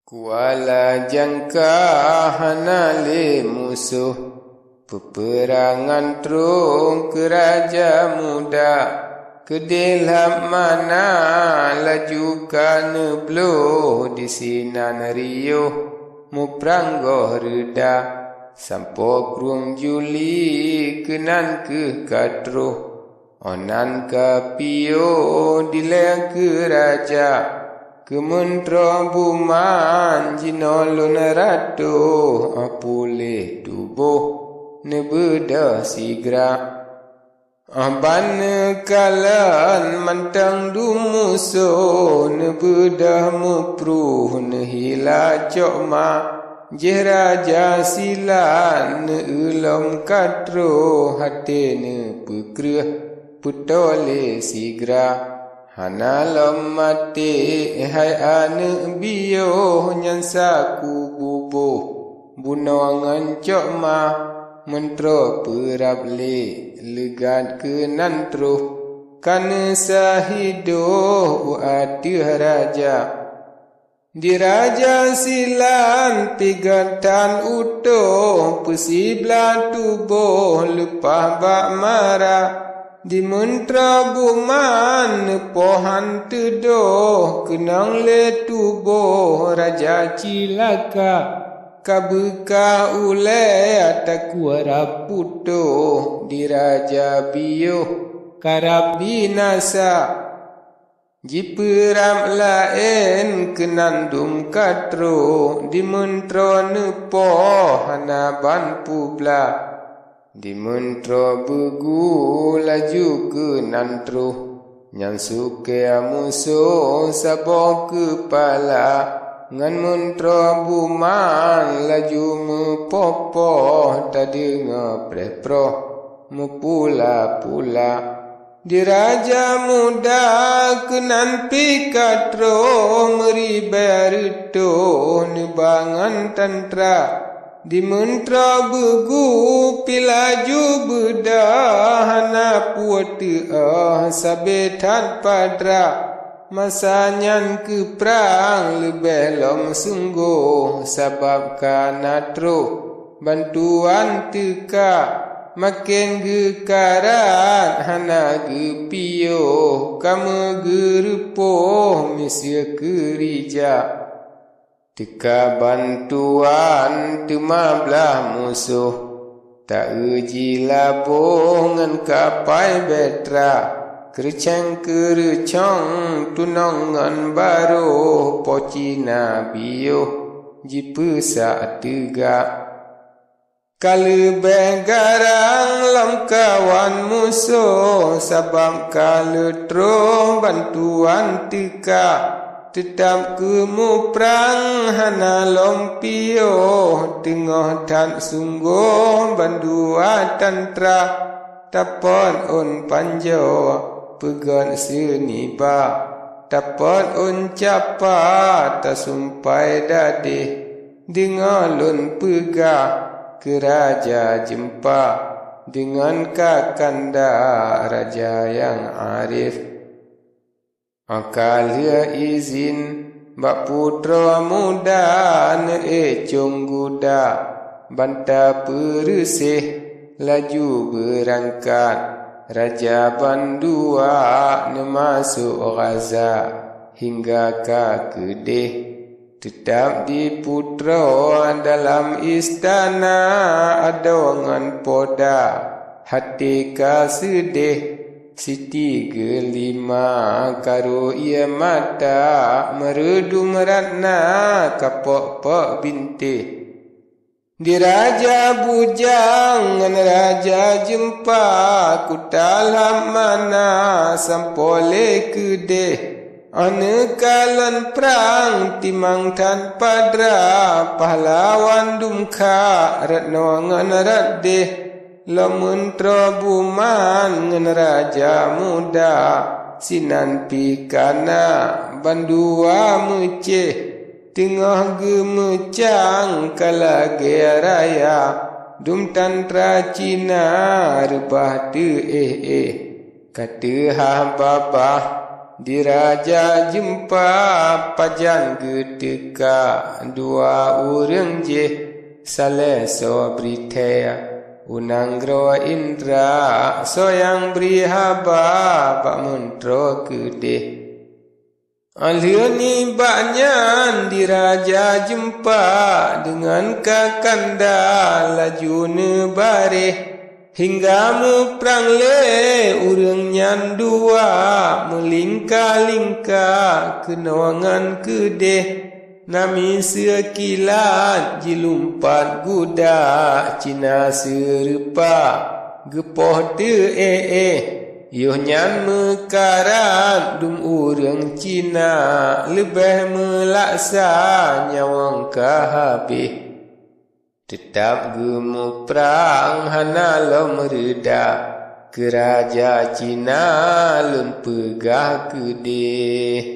Kuala jangka hanale musuh, peperangan terung ke Raja Muda. Kedelham mana laju kana bloh di sinan riuh, mupranggoh reda. Sampo krung Juli kenan ke katruh, onan ka pio dileng ke raja. Kementro buman jinolon ratu apule tubuh nebeda sigra. Aban kalan mantang dumuso nebeda mupruh nehila cokma. Jeh raja silan ulom katro hatene pekreh putole sigra. Hanalom mati hai ane bio nyansaku bubuh bunongan cokma mentro perable legat kenan truh kana sahidoh uati raja. Di raja silan pigatan utuh pesibla tubuh lepah bak marah. Di mentra buman pohan tedoh kenang le tubuh raja cilaka. Kabuka ule atakuara putuh di raja biuh karab binasa. Jiperam lain kenandum katro di mentro nepo hanaban publa. Di mentro begu laju ke nantruh, nyan suke musuh sabok kepala. Ngan mentro buman laju mepopo tadi ngepreproh mepula-pula. Di Raja Muda kenan pikatro meriberuto nebangan tantra. Di mentra begu pilaju bedahana puati sabetan padra. Masanyan ke perang lebih lom sungguh sabab kanatro bantuan teka. Makin gekaran hana gepio kamu gerepoh misya kerija. Teka bantuan temablah musuh, tak uji labungan kapai betra. Kercang kerecong tunangan baru pocina biuh jipu saat tegak. Kalau begarang lam kawan musuh sabab kalau terus bantuan teka. Tetap kemu perang hana lompio tengah dan sungguh bandua tantra. Tapon on panjo pegan seniba. Tapon on capa tasumpai dadih. Dengalun pegah ke raja jempa dengan kakanda raja yang arif. Akalia izin bak putra muda ne congguda banta peresih laju berangkat. Raja bandua ne masuk Gaza hingga ka Kedeh. Tetap di putra dalam istana adongan poda hati ka sedih. Siti gelima karo ia mata meredum ratna kapok-pok binti. Di raja bujang ngan raja jempa kutalam mana sampole kedeh. Ane kalan perang timang tanpa dra pahlawan dumka ratno ngan radeh. Lamentro buman ngan raja muda sinan pikana bandua meceh tengah gemecang kalage raya dum tantra Cina rebah te kata ha babah Diraja jumpa pajan gedeka dua urang je sale so britea unanggro indra so yang beri haba pak mentro gede alhani banyan diraja jumpa dengan kakanda laju nebare hingga mu perang le urang nyan dua melingka-lingka kenawangan kedeh nami sekilat jilumpat guda Cina serupa gepoh de yoh nyan mekaran dum urang Cina lebih melaksa nyawang kahabih tetap gemuk perang hana lo mereda Keraja Cina lun pegah kedeh